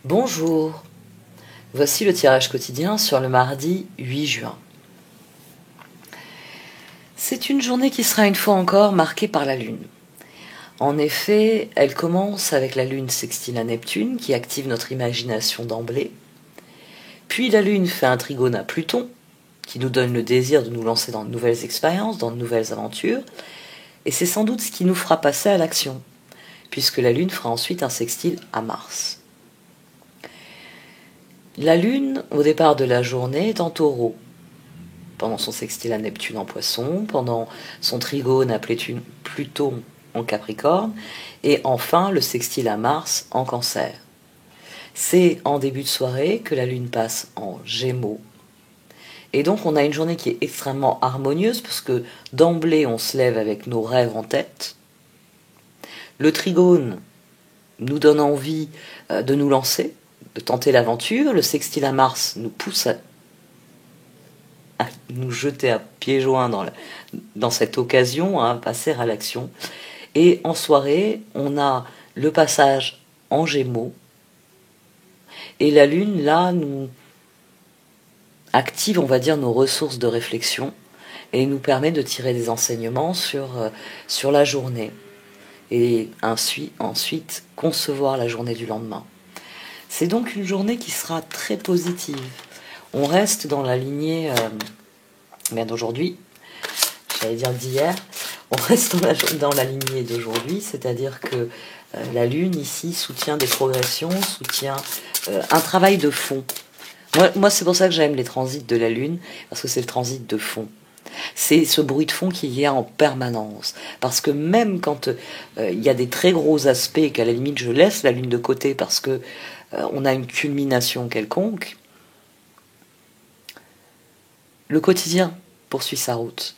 Bonjour, voici le tirage quotidien sur le mardi 8 juin. C'est une journée qui sera une fois encore marquée par la Lune. En effet, elle commence avec la Lune sextile à Neptune qui active notre imagination d'emblée. Puis la Lune fait un trigone à Pluton qui nous donne le désir de nous lancer dans de nouvelles expériences, dans de nouvelles aventures. Et c'est sans doute ce qui nous fera passer à l'action, puisque la Lune fera ensuite un sextile à Mars. La Lune, au départ de la journée, est en Taureau, pendant son sextile à Neptune en Poisson, pendant son trigone à Pluton en Capricorne, et enfin le sextile à Mars en Cancer. C'est en début de soirée que la Lune passe en Gémeaux. Et donc on a une journée qui est extrêmement harmonieuse, parce que d'emblée on se lève avec nos rêves en tête. Le trigone nous donne envie de nous lancer, de tenter l'aventure. Le sextile à Mars nous pousse à nous jeter à pieds joints dans cette occasion, à passer à l'action. Et en soirée, on a le passage en Gémeaux. Et la Lune, là, nous active, on va dire, nos ressources de réflexion et nous permet de tirer des enseignements sur la journée. Et ensuite concevoir la journée du lendemain. C'est donc une journée qui sera très positive. On reste dans la lignée d'aujourd'hui, j'allais dire d'hier, on reste dans la lignée d'aujourd'hui, c'est-à-dire que la Lune ici soutient des progressions, soutient un travail de fond. Moi c'est pour ça que j'aime les transits de la Lune, parce que c'est le transit de fond. C'est ce bruit de fond qu'il y a en permanence. Parce que même quand il y a des très gros aspects et qu'à la limite je laisse la Lune de côté parce que on a une culmination quelconque, le quotidien poursuit sa route.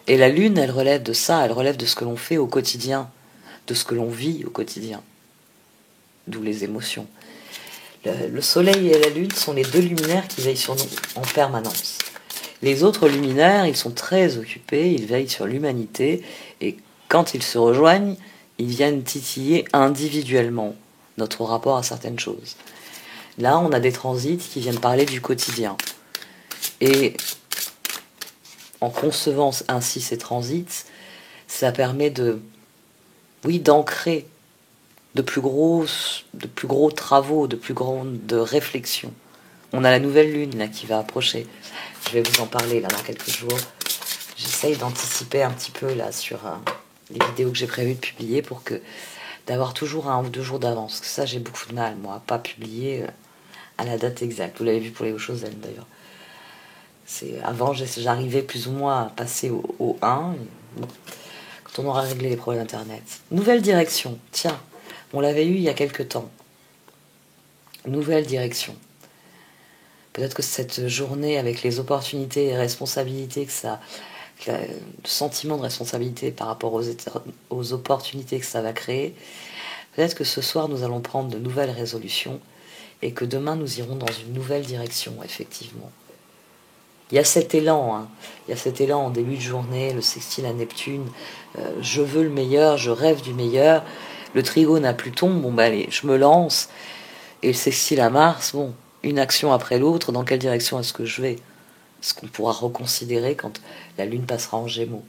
Et la Lune, elle relève de ça, elle relève de ce que l'on fait au quotidien, de ce que l'on vit au quotidien. D'où les émotions. Le Soleil et la Lune sont les deux luminaires qui veillent sur nous en permanence. Les autres luminaires, ils sont très occupés, ils veillent sur l'humanité, et quand ils se rejoignent, ils viennent titiller individuellement notre rapport à certaines choses. Là, on a des transits qui viennent parler du quotidien. Et en concevant ainsi ces transits, ça permet d'ancrer de plus gros travaux, de plus grandes réflexions. On a la nouvelle lune là qui va approcher. Je vais vous en parler là dans quelques jours. J'essaye d'anticiper un petit peu là sur les vidéos que j'ai prévu de publier pour d'avoir toujours 1 ou 2 jours d'avance. Parce que ça, j'ai beaucoup de mal, moi, à pas publier à la date exacte. Vous l'avez vu pour les Hauts-Choses d'ailleurs. Avant, j'arrivais plus ou moins à passer au 1, quand on aura réglé les problèmes d'Internet. Nouvelle direction. Tiens, on l'avait eu il y a quelques temps. Nouvelle direction. Peut-être que cette journée, avec les opportunités et responsabilités le sentiment de responsabilité par rapport aux opportunités que ça va créer, peut-être que ce soir, nous allons prendre de nouvelles résolutions et que demain, nous irons dans une nouvelle direction, effectivement. Il y a cet élan, il y a cet élan en début de journée, le sextile à Neptune, je veux le meilleur, je rêve du meilleur, le trigone à Pluton, bon bah allez, je me lance, et le sextile à Mars, bon, une action après l'autre, dans quelle direction est-ce que je vais? Ce qu'on pourra reconsidérer quand la Lune passera en Gémeaux.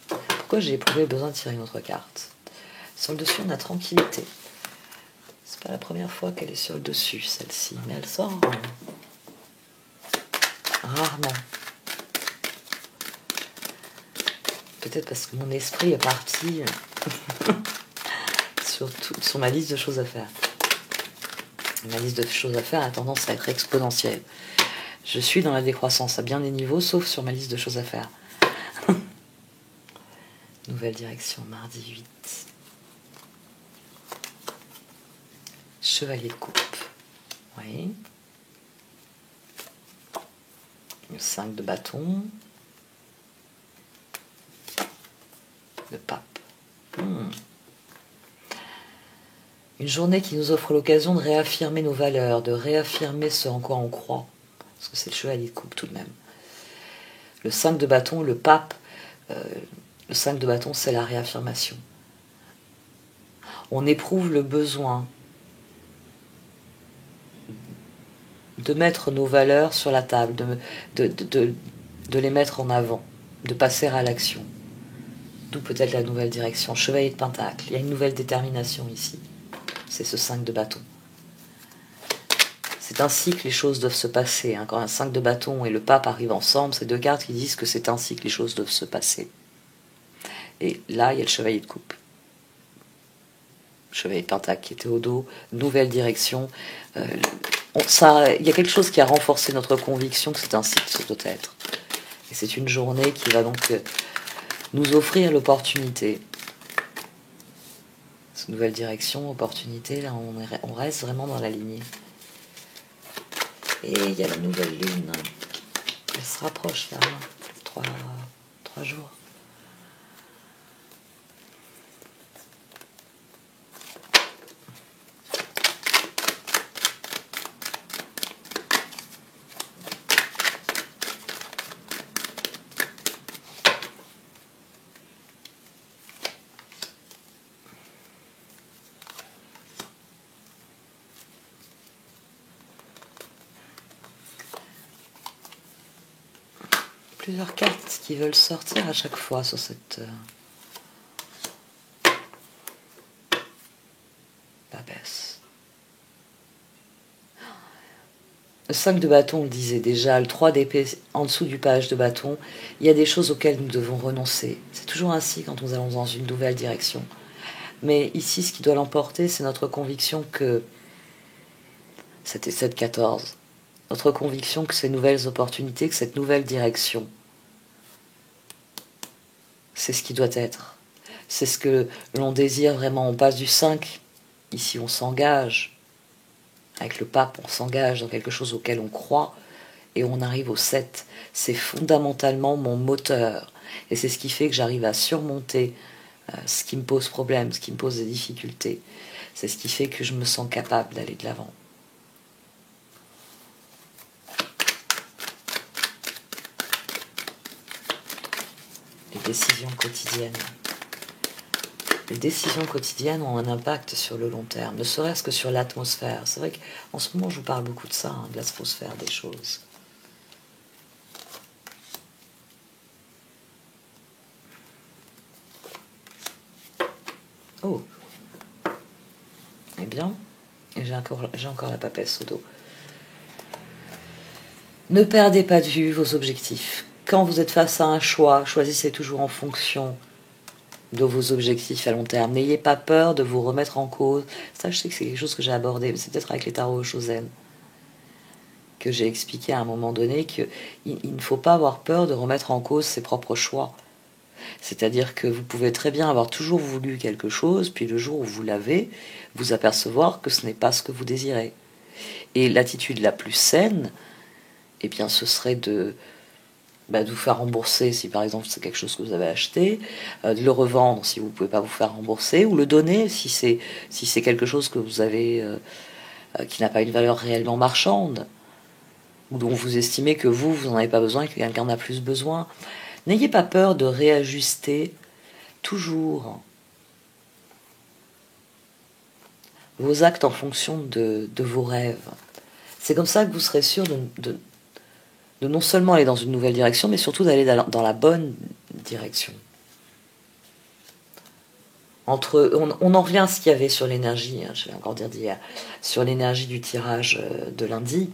Pourquoi j'ai éprouvé besoin de tirer une autre carte? Sur le dessus, on a tranquillité. C'est pas la première fois qu'elle est sur le dessus, celle-ci, mais elle sort rarement. Peut-être parce que mon esprit est parti sur ma liste de choses à faire. Ma liste de choses à faire a tendance à être exponentielle. Je suis dans la décroissance à bien des niveaux, sauf sur ma liste de choses à faire. Nouvelle direction, mardi 8. Chevalier de coupe. Oui. Le 5 de bâton. Le pape. Une journée qui nous offre l'occasion de réaffirmer nos valeurs, de réaffirmer ce en quoi on croit. Parce que c'est le chevalier de coupe tout de même. Le 5 de bâton, le pape, Le 5 de bâton, c'est la réaffirmation. On éprouve le besoin de mettre nos valeurs sur la table, de les mettre en avant, de passer à l'action. D'où peut-être la nouvelle direction. Chevalier de Pentacle, il y a une nouvelle détermination ici. C'est ce 5 de bâton. C'est ainsi que les choses doivent se passer. Quand un 5 de bâton et le pape arrivent ensemble, c'est deux cartes qui disent que c'est ainsi que les choses doivent se passer. Et là, il y a le chevalier de coupe. Chevalier de Pentacle qui était au dos, nouvelle direction. Il y a quelque chose qui a renforcé notre conviction que c'est ainsi que ça doit être. Et c'est une journée qui va donc nous offrir l'opportunité. Cette nouvelle direction, opportunité, là on reste vraiment dans la lignée. Et il y a la nouvelle lune. Elle se rapproche là, 3 jours. Plusieurs cartes qui veulent sortir à chaque fois sur cette papesse. Le 5 de bâton, on le disait déjà, le 3 d'épée en dessous du page de bâton, il y a des choses auxquelles nous devons renoncer. C'est toujours ainsi quand nous allons dans une nouvelle direction. Mais ici, ce qui doit l'emporter, c'est notre conviction que c'était 7-14. Notre conviction que ces nouvelles opportunités, que cette nouvelle direction, c'est ce qui doit être. C'est ce que l'on désire vraiment. On passe du 5, ici on s'engage. Avec le pape, on s'engage dans quelque chose auquel on croit. Et on arrive au 7. C'est fondamentalement mon moteur. Et c'est ce qui fait que j'arrive à surmonter ce qui me pose problème, ce qui me pose des difficultés. C'est ce qui fait que je me sens capable d'aller de l'avant. Les décisions quotidiennes. Les décisions quotidiennes ont un impact sur le long terme, ne serait-ce que sur l'atmosphère. C'est vrai qu'en ce moment, je vous parle beaucoup de ça, de l'atmosphère des choses. Oh. Eh bien, j'ai encore la papesse au dos. Ne perdez pas de vue vos objectifs. Quand vous êtes face à un choix, choisissez toujours en fonction de vos objectifs à long terme. N'ayez pas peur de vous remettre en cause. Ça, je sais que c'est quelque chose que j'ai abordé, mais c'est peut-être avec les tarots Shozen que j'ai expliqué à un moment donné qu'il ne faut pas avoir peur de remettre en cause ses propres choix. C'est-à-dire que vous pouvez très bien avoir toujours voulu quelque chose, puis le jour où vous l'avez, vous apercevoir que ce n'est pas ce que vous désirez. Et l'attitude la plus saine, eh bien, ce serait de vous faire rembourser si par exemple c'est quelque chose que vous avez acheté, de le revendre si vous ne pouvez pas vous faire rembourser, ou le donner si c'est quelque chose que vous avez qui n'a pas une valeur réellement marchande, ou dont vous estimez que vous n'en avez pas besoin et que quelqu'un en a plus besoin. N'ayez pas peur de réajuster toujours vos actes en fonction de vos rêves. C'est comme ça que vous serez sûr de non seulement aller dans une nouvelle direction, mais surtout d'aller dans la bonne direction. On en revient à ce qu'il y avait sur l'énergie, je vais encore dire d'hier, sur l'énergie du tirage de lundi.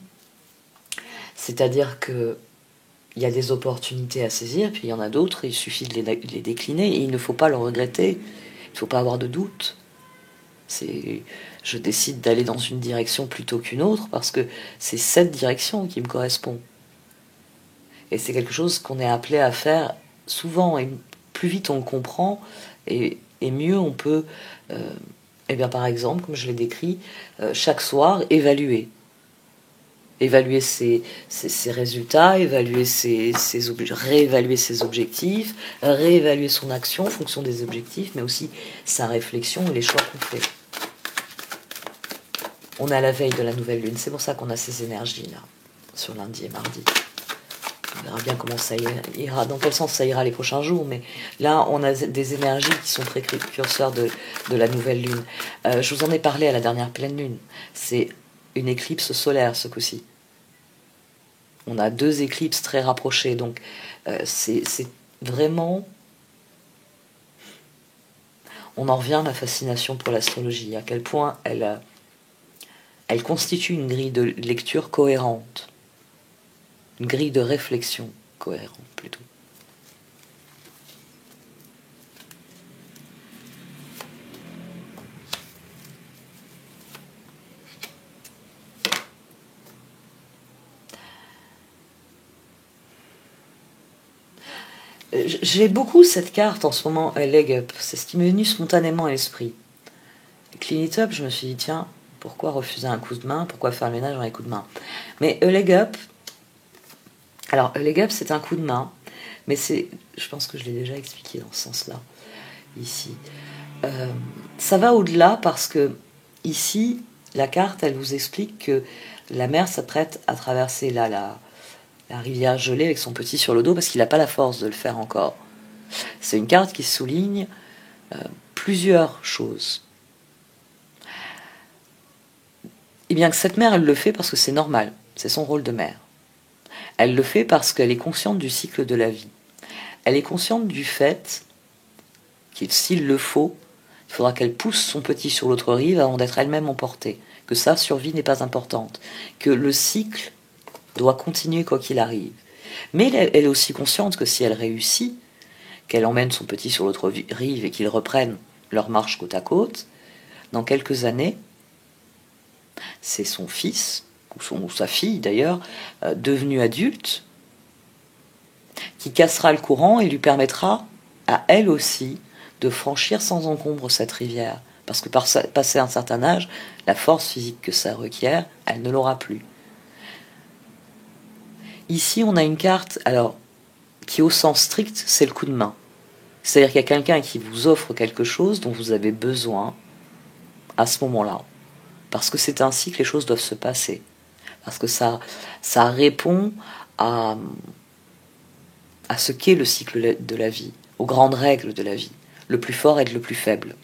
C'est-à-dire que il y a des opportunités à saisir, puis il y en a d'autres, il suffit de les décliner, et il ne faut pas le regretter, il ne faut pas avoir de doute. Je décide d'aller dans une direction plutôt qu'une autre, parce que c'est cette direction qui me correspond. Et c'est quelque chose qu'on est appelé à faire souvent, et plus vite on le comprend, et mieux on peut, par exemple, comme je l'ai décrit, chaque soir, évaluer ses résultats, réévaluer ses objectifs, réévaluer son action en fonction des objectifs, mais aussi sa réflexion et les choix qu'on fait. On est à la veille de la nouvelle lune, c'est pour ça qu'on a ces énergies-là, sur lundi et mardi. On verra bien comment ça ira, dans quel sens ça ira les prochains jours, mais là on a des énergies qui sont précurseurs de la nouvelle lune. Je vous en ai parlé à la dernière pleine lune, c'est une éclipse solaire ce coup-ci. On a 2 éclipses très rapprochées, donc c'est vraiment... On en revient à ma fascination pour l'astrologie, à quel point elle constitue une grille de lecture cohérente, une grille de réflexion cohérente plutôt. J'ai beaucoup cette carte en ce moment, a leg up. C'est ce qui m'est venu spontanément à l'esprit. Clean it up, je me suis dit, tiens, pourquoi refuser un coup de main? Pourquoi faire le ménage dans les coups de main? Mais a leg up, alors a leg up c'est un coup de main, mais c'est, je pense que je l'ai déjà expliqué dans ce sens-là, ici. Ça va au-delà parce que, ici, la carte, elle vous explique que la mère s'apprête à traverser la rivière gelée avec son petit sur le dos parce qu'il n'a pas la force de le faire encore. C'est une carte qui souligne plusieurs choses. Et bien que cette mère, elle le fait parce que c'est normal, c'est son rôle de mère. Elle le fait parce qu'elle est consciente du cycle de la vie. Elle est consciente du fait qu'il, s'il le faut, il faudra qu'elle pousse son petit sur l'autre rive avant d'être elle-même emportée, que sa survie n'est pas importante, que le cycle doit continuer quoi qu'il arrive. Mais elle est aussi consciente que si elle réussit, qu'elle emmène son petit sur l'autre rive et qu'ils reprennent leur marche côte à côte, dans quelques années, c'est son fils, ou sa fille d'ailleurs, devenu adulte, qui cassera le courant et lui permettra à elle aussi de franchir sans encombre cette rivière. Parce que passé un certain âge, la force physique que ça requiert, elle ne l'aura plus. Ici, on a une carte, alors, qui au sens strict, c'est le coup de main. C'est-à-dire qu'il y a quelqu'un qui vous offre quelque chose dont vous avez besoin à ce moment-là. Parce que c'est ainsi que les choses doivent se passer. Parce que ça répond à ce qu'est le cycle de la vie, aux grandes règles de la vie. Le plus fort aide le plus faible.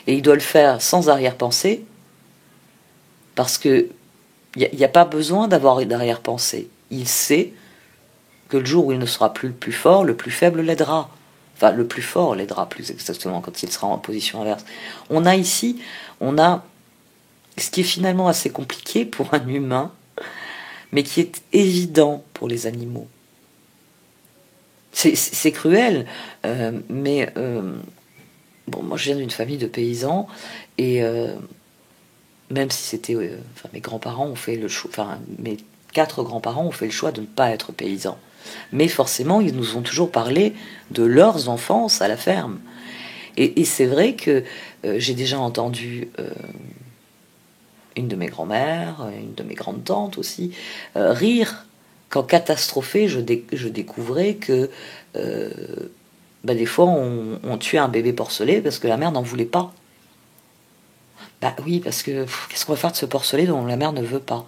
Et il doit le faire sans arrière-pensée, parce que il n'y a pas besoin d'avoir d'arrière-pensée. Il sait que le jour où il ne sera plus le plus fort, le plus faible l'aidera. Enfin, le plus fort l'aidera plus exactement quand il sera en position inverse. On a ici, ce qui est finalement assez compliqué pour un humain, mais qui est évident pour les animaux. C'est cruel, mais bon, moi je viens d'une famille de paysans, et même si c'était... mes grands-parents ont fait le choix... mes 4 grands-parents ont fait le choix de ne pas être paysans. Mais forcément, ils nous ont toujours parlé de leurs enfances à la ferme. Et c'est vrai que j'ai déjà entendu une de mes grand-mères, une de mes grandes-tantes aussi, rire quand catastrophée, je découvrais que des fois on tuait un bébé porcelé parce que la mère n'en voulait pas. Bah oui, parce que qu'est-ce qu'on va faire de ce porcelet dont la mère ne veut pas?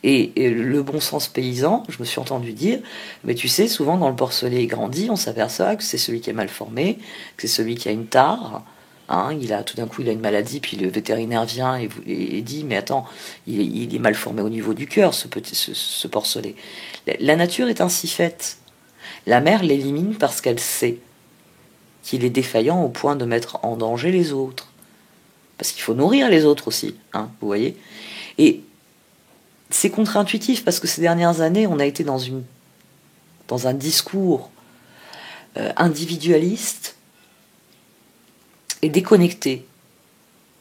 Et le bon sens paysan, je me suis entendu dire, mais tu sais, souvent quand le porcelet grandit, on s'aperçoit que c'est celui qui est mal formé, que c'est celui qui a une tare. Hein, tout d'un coup, il a une maladie, puis le vétérinaire vient et dit, mais attends, il est mal formé au niveau du cœur, ce porcelet. La nature est ainsi faite. La mère l'élimine parce qu'elle sait qu'il est défaillant au point de mettre en danger les autres. Parce qu'il faut nourrir les autres aussi, hein, vous voyez. Et c'est contre-intuitif parce que ces dernières années, on a été dans un discours individualiste et déconnecté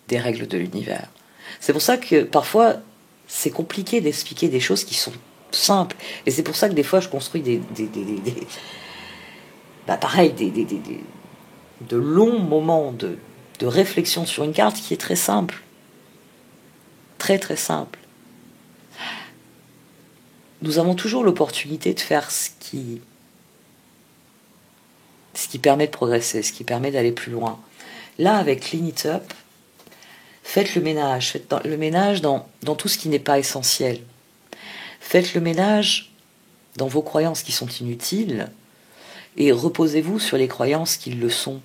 des règles de l'univers. C'est pour ça que parfois, c'est compliqué d'expliquer des choses qui sont simples. Et c'est pour ça que des fois, je construis de longs moments de réflexion sur une carte qui est très simple. Très très simple. Nous avons toujours l'opportunité de faire ce qui permet de progresser, ce qui permet d'aller plus loin. Là, avec Clean It Up, faites le ménage. Faites le ménage dans tout ce qui n'est pas essentiel. Faites le ménage dans vos croyances qui sont inutiles et reposez-vous sur les croyances qui le sont.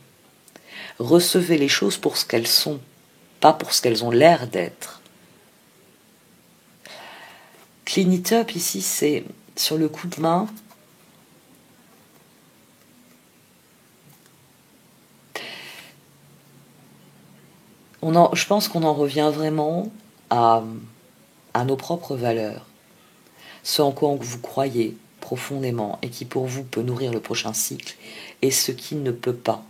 Recevez les choses pour ce qu'elles sont, pas pour ce qu'elles ont l'air d'être. Clean it up ici, c'est sur le coup de main. Je pense qu'on en revient vraiment à nos propres valeurs, ce en quoi vous croyez profondément et qui pour vous peut nourrir le prochain cycle, et ce qui ne peut pas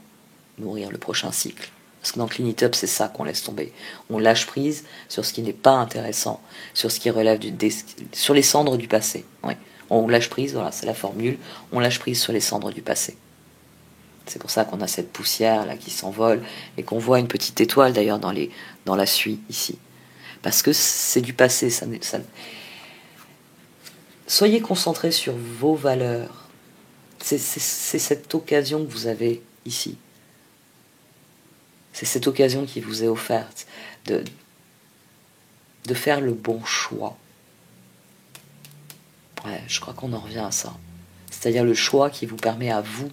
nourrir le prochain cycle. Parce que dans Clean It Up, c'est ça qu'on laisse tomber. On lâche prise sur ce qui n'est pas intéressant, sur ce qui relève sur les cendres du passé. Oui. On lâche prise, voilà, c'est la formule. On lâche prise sur les cendres du passé. C'est pour ça qu'on a cette poussière là qui s'envole et qu'on voit une petite étoile d'ailleurs dans la suie ici. Parce que c'est du passé. Soyez concentrés sur vos valeurs. C'est cette occasion que vous avez ici. C'est cette occasion qui vous est offerte de faire le bon choix. Ouais, je crois qu'on en revient à ça. C'est-à-dire le choix qui vous permet à vous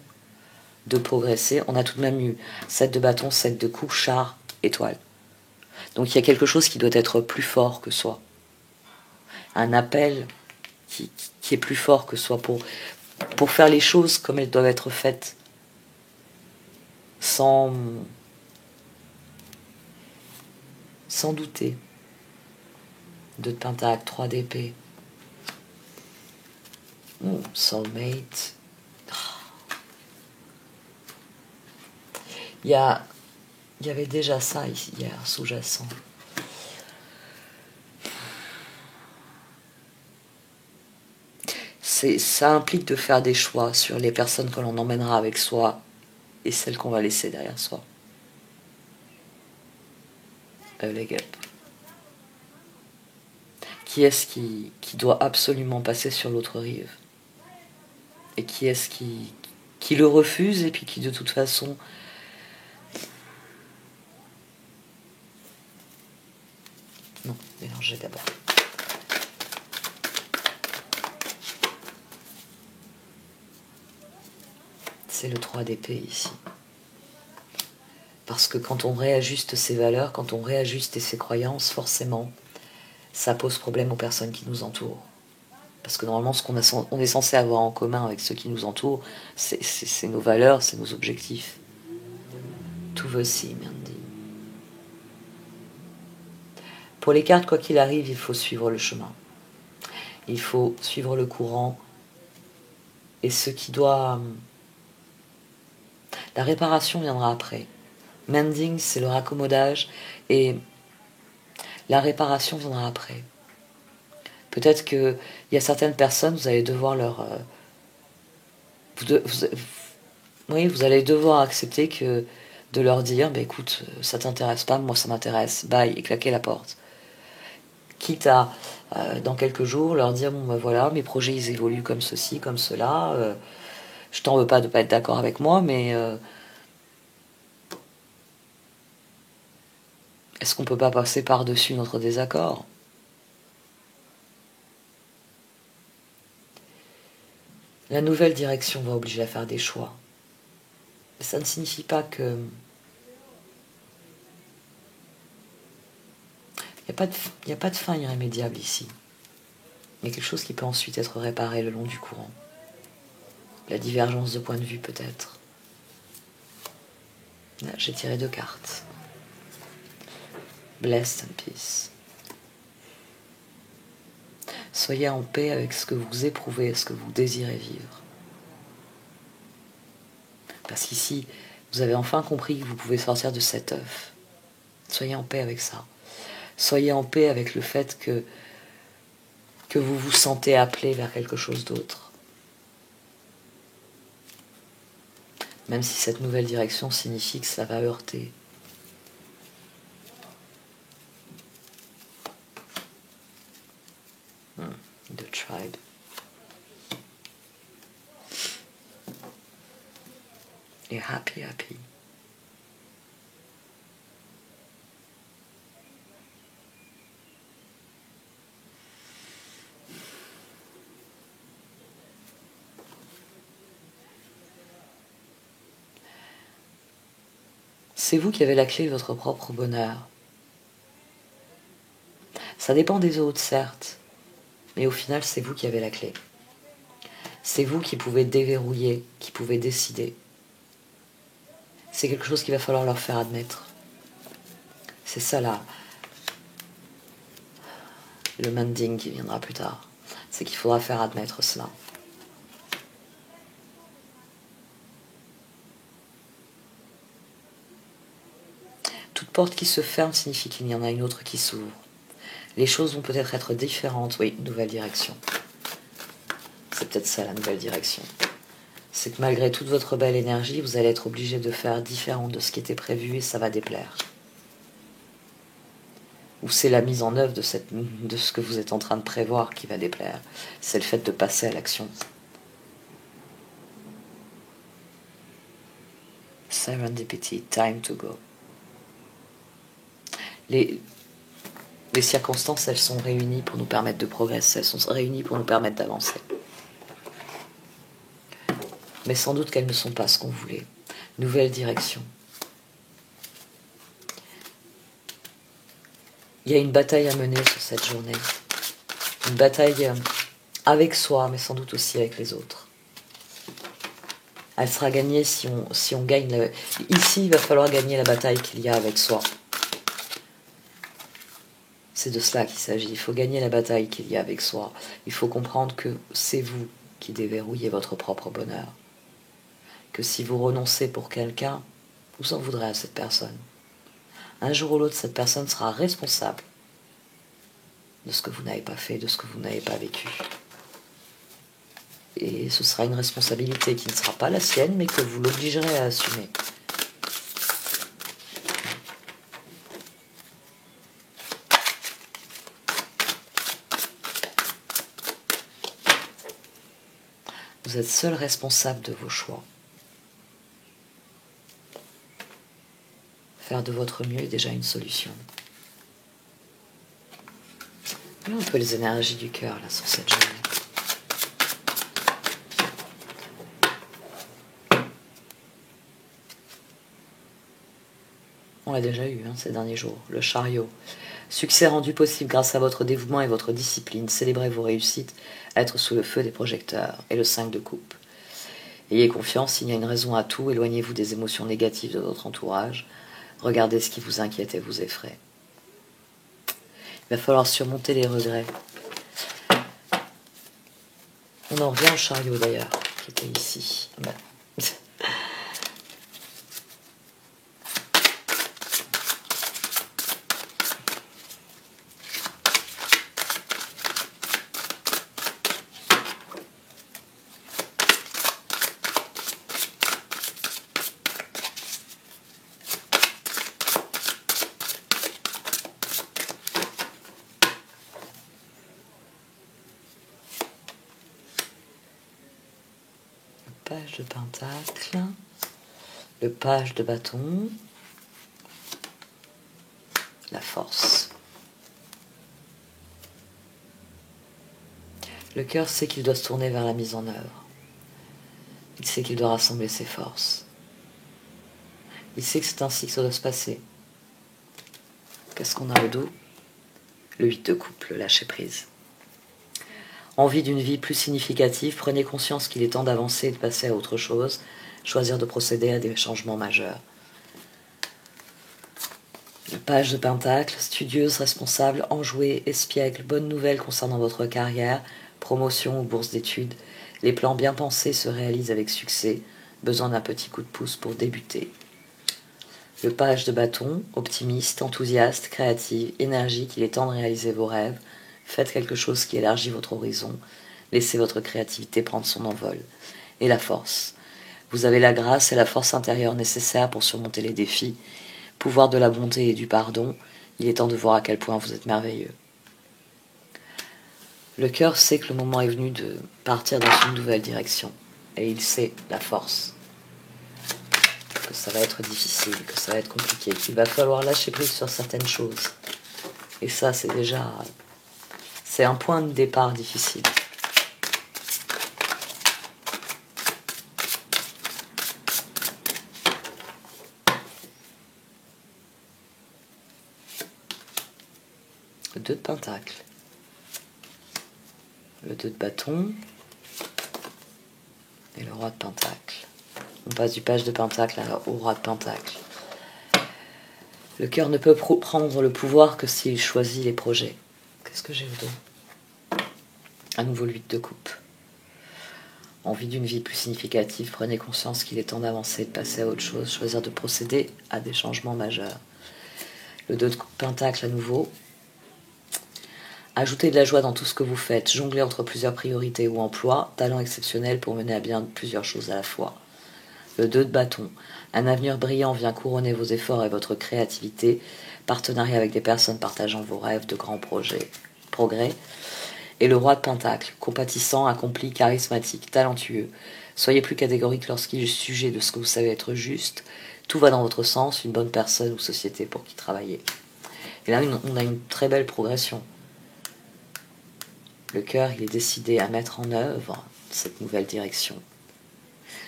de progresser. On a tout de même eu 7 de bâton, 7 de coupe, char, étoile. Donc il y a quelque chose qui doit être plus fort que soi. Un appel qui est plus fort que soi pour faire les choses comme elles doivent être faites. Sans douter. 2 de pentacle, 3 d'épée. Soulmate. Il y avait déjà ça ici, hier, sous-jacent. Ça implique de faire des choix sur les personnes que l'on emmènera avec soi et celles qu'on va laisser derrière soi. Leg up. Qui est-ce qui doit absolument passer sur l'autre rive? Et qui est-ce qui le refuse et puis qui de toute façon non, mélangez d'abord. C'est le 3 d'épée ici. Parce que quand on réajuste ses valeurs, quand on réajuste ses croyances, forcément, ça pose problème aux personnes qui nous entourent. Parce que normalement, ce on est censé avoir en commun avec ceux qui nous entourent, c'est nos valeurs, c'est nos objectifs. Tout veut si, Mandy. Pour les cartes, quoi qu'il arrive, il faut suivre le chemin. Il faut suivre le courant. Et ce qui doit... La réparation viendra après. Mending, c'est le raccommodage. Et la réparation viendra après. Peut-être qu'il y a certaines personnes, vous allez devoir leur... vous allez devoir accepter de leur dire, bah, écoute, ça t'intéresse pas, moi ça m'intéresse, bye, et claquer la porte. Quitte à, dans quelques jours, leur dire, bon ben voilà, mes projets ils évoluent comme ceci, comme cela, je t'en veux pas de pas être d'accord avec moi, mais est-ce qu'on peut pas passer par-dessus notre désaccord? La nouvelle direction va obliger à faire des choix. Mais ça ne signifie pas que... Il n'y a pas de fin irrémédiable ici. Il y a quelque chose qui peut ensuite être réparé le long du courant. La divergence de point de vue peut-être. Là, j'ai tiré 2 cartes. Blessed and peace. Soyez en paix avec ce que vous éprouvez, ce que vous désirez vivre. Parce qu'ici, vous avez enfin compris que vous pouvez sortir de cet œuf. Soyez en paix avec ça. Soyez en paix avec le fait que vous vous sentez appelé vers quelque chose d'autre. Même si cette nouvelle direction signifie que ça va heurter. The tribe. Et happy. C'est vous qui avez la clé de votre propre bonheur. Ça dépend des autres, certes, mais au final, c'est vous qui avez la clé. C'est vous qui pouvez déverrouiller, qui pouvez décider. C'est quelque chose qu'il va falloir leur faire admettre. C'est ça là, le mending qui viendra plus tard. C'est qu'il faudra faire admettre cela. Toute porte qui se ferme signifie qu'il y en a une autre qui s'ouvre. Les choses vont peut-être être différentes. Oui, nouvelle direction. C'est peut-être ça la nouvelle direction. C'est que malgré toute votre belle énergie, vous allez être obligé de faire différent de ce qui était prévu et ça va déplaire. Ou c'est la mise en œuvre de ce que vous êtes en train de prévoir qui va déplaire. C'est le fait de passer à l'action. Serendipity, time to go. Les circonstances, elles sont réunies pour nous permettre de progresser, elles sont réunies pour nous permettre d'avancer. Mais sans doute qu'elles ne sont pas ce qu'on voulait. Nouvelle direction. Il y a une bataille à mener sur cette journée. Une bataille avec soi, mais sans doute aussi avec les autres. Elle sera gagnée si on gagne... Ici, il va falloir gagner la bataille qu'il y a avec soi. C'est de cela qu'il s'agit. Il faut gagner la bataille qu'il y a avec soi. Il faut comprendre que c'est vous qui déverrouillez votre propre bonheur. Que si vous renoncez pour quelqu'un, vous en voudrez à cette personne. Un jour ou l'autre, cette personne sera responsable de ce que vous n'avez pas fait, de ce que vous n'avez pas vécu. Et ce sera une responsabilité qui ne sera pas la sienne, mais que vous l'obligerez à assumer. Vous êtes seul responsable de vos choix. Faire de votre mieux est déjà une solution. Voilà un peu les énergies du cœur là sur cette journée. On l'a déjà eu ces derniers jours. Le chariot. Succès rendu possible grâce à votre dévouement et votre discipline. Célébrez vos réussites, être sous le feu des projecteurs. Et le 5 de coupe. Ayez confiance, il y a une raison à tout. Éloignez-vous des émotions négatives de votre entourage. Regardez ce qui vous inquiète et vous effraie. Il va falloir surmonter les regrets. On en revient au chariot d'ailleurs, qui était ici. Page de pentacle, le page de bâton, la force. Le cœur sait qu'il doit se tourner vers la mise en œuvre. Il sait qu'il doit rassembler ses forces. Il sait que c'est ainsi que ça doit se passer. Qu'est-ce qu'on a au dos? Le 8 de coupe, le lâcher prise. Envie d'une vie plus significative, prenez conscience qu'il est temps d'avancer et de passer à autre chose, choisir de procéder à des changements majeurs. La page de pentacle, studieuse, responsable, enjouée, espiègle, bonne nouvelle concernant votre carrière, promotion ou bourse d'études. Les plans bien pensés se réalisent avec succès, besoin d'un petit coup de pouce pour débuter. Le page de bâton, optimiste, enthousiaste, créative, énergique, il est temps de réaliser vos rêves. Faites quelque chose qui élargit votre horizon. Laissez votre créativité prendre son envol. Et la force. Vous avez la grâce et la force intérieure nécessaires pour surmonter les défis. Pouvoir de la bonté et du pardon. Il est temps de voir à quel point vous êtes merveilleux. Le cœur sait que le moment est venu de partir dans une nouvelle direction. Et il sait, la force, que ça va être difficile, que ça va être compliqué, qu'il va falloir lâcher prise sur certaines choses. Et ça, c'est un point de départ difficile. le 2 de Pentacle, le 2 de bâton et le roi de Pentacle. On passe du page de Pentacle au roi de Pentacle. Le cœur ne peut prendre le pouvoir que s'il choisit les projets. Qu'est-ce que j'ai au dos? À nouveau le 8 de coupe. Envie d'une vie plus significative, prenez conscience qu'il est temps d'avancer, de passer à autre chose, choisir de procéder à des changements majeurs. Le 2 de Pentacle à nouveau. Ajoutez de la joie dans tout ce que vous faites, jonglez entre plusieurs priorités ou emplois, talent exceptionnel pour mener à bien plusieurs choses à la fois. Le 2 de bâton. Un avenir brillant vient couronner vos efforts et votre créativité, partenariat avec des personnes partageant vos rêves de grands progrès. Et le roi de Pentacle, compatissant, accompli, charismatique, talentueux. Soyez plus catégorique lorsqu'il est sujet de ce que vous savez être juste. Tout va dans votre sens, une bonne personne ou société pour qui travailler. Et là, on a une très belle progression. Le cœur, il est décidé à mettre en œuvre cette nouvelle direction.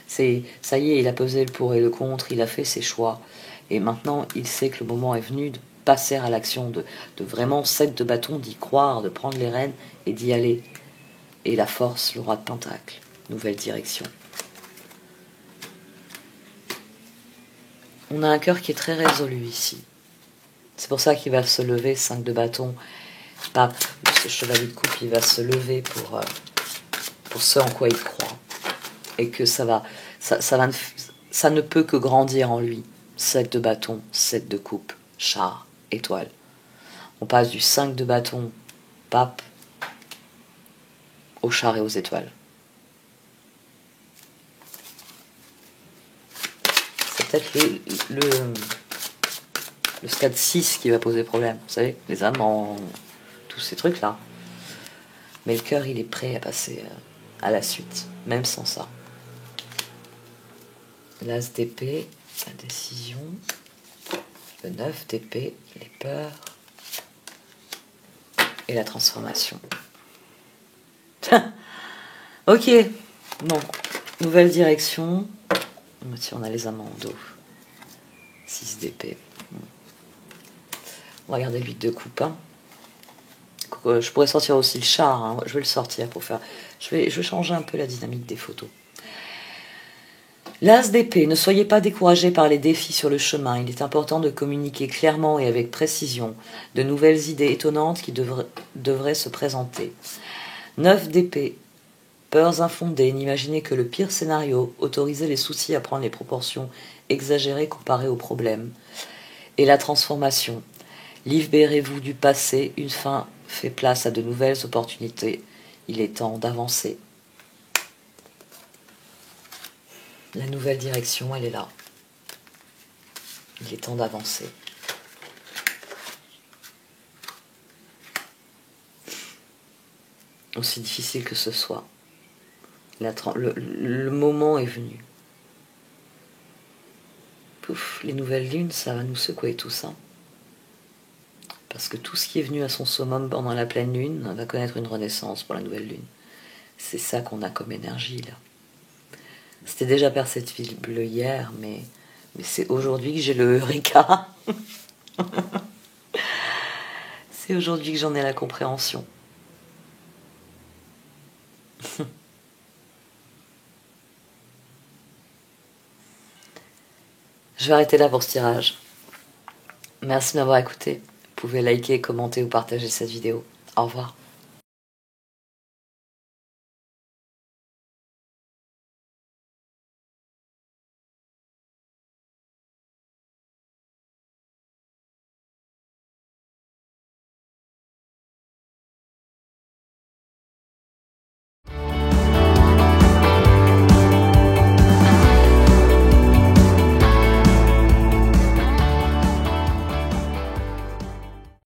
Ça y est, il a pesé le pour et le contre, il a fait ses choix. Et maintenant, il sait que le moment est venu de passer à l'action, de vraiment 7 de bâton, d'y croire, de prendre les rênes et d'y aller. Et la force, le roi de Pentacle, nouvelle direction. On a un cœur qui est très résolu ici. C'est pour ça qu'il va se lever, 5 de bâton. Pape, ce chevalier de coupe, il va se lever pour ce en quoi il croit. Et que ça ne peut que grandir en lui. 7 de bâton, 7 de coupe, char, étoile. On passe du 5 de bâton, pape, au char et aux étoiles. C'est peut-être le stade 6 qui va poser problème. Vous savez, les amants, tous ces trucs-là. Mais le cœur, il est prêt à passer à la suite, même sans ça. L'as d'épée, la décision. Le 9 d'épée, les peurs. Et la transformation. Ok, bon, nouvelle direction. Si on a les amants en dos. 6 d'épée. On va regarder le 8 de coupe. Hein. Je pourrais sortir aussi le char. Hein. Je vais le sortir pour faire... Je vais changer un peu la dynamique des photos. L'as d'épée, ne soyez pas découragés par les défis sur le chemin. Il est important de communiquer clairement et avec précision de nouvelles idées étonnantes qui devraient se présenter. 9 d'épée, peurs infondées, n'imaginez que le pire scénario, autorisez les soucis à prendre les proportions exagérées comparées aux problèmes. Et la transformation, libérez-vous du passé, une fin fait place à de nouvelles opportunités. Il est temps d'avancer. La nouvelle direction, elle est là. Il est temps d'avancer. Aussi difficile que ce soit. Le moment est venu. Pouf, les nouvelles lunes, ça va nous secouer tout ça. Parce que tout ce qui est venu à son summum pendant la pleine lune va connaître une renaissance pour la nouvelle lune. C'est ça qu'on a comme énergie, là. C'était déjà perceptible hier, mais c'est aujourd'hui que j'ai le eureka. C'est aujourd'hui que j'en ai la compréhension. Je vais arrêter là pour ce tirage. Merci de m'avoir écouté. Vous pouvez liker, commenter ou partager cette vidéo. Au revoir.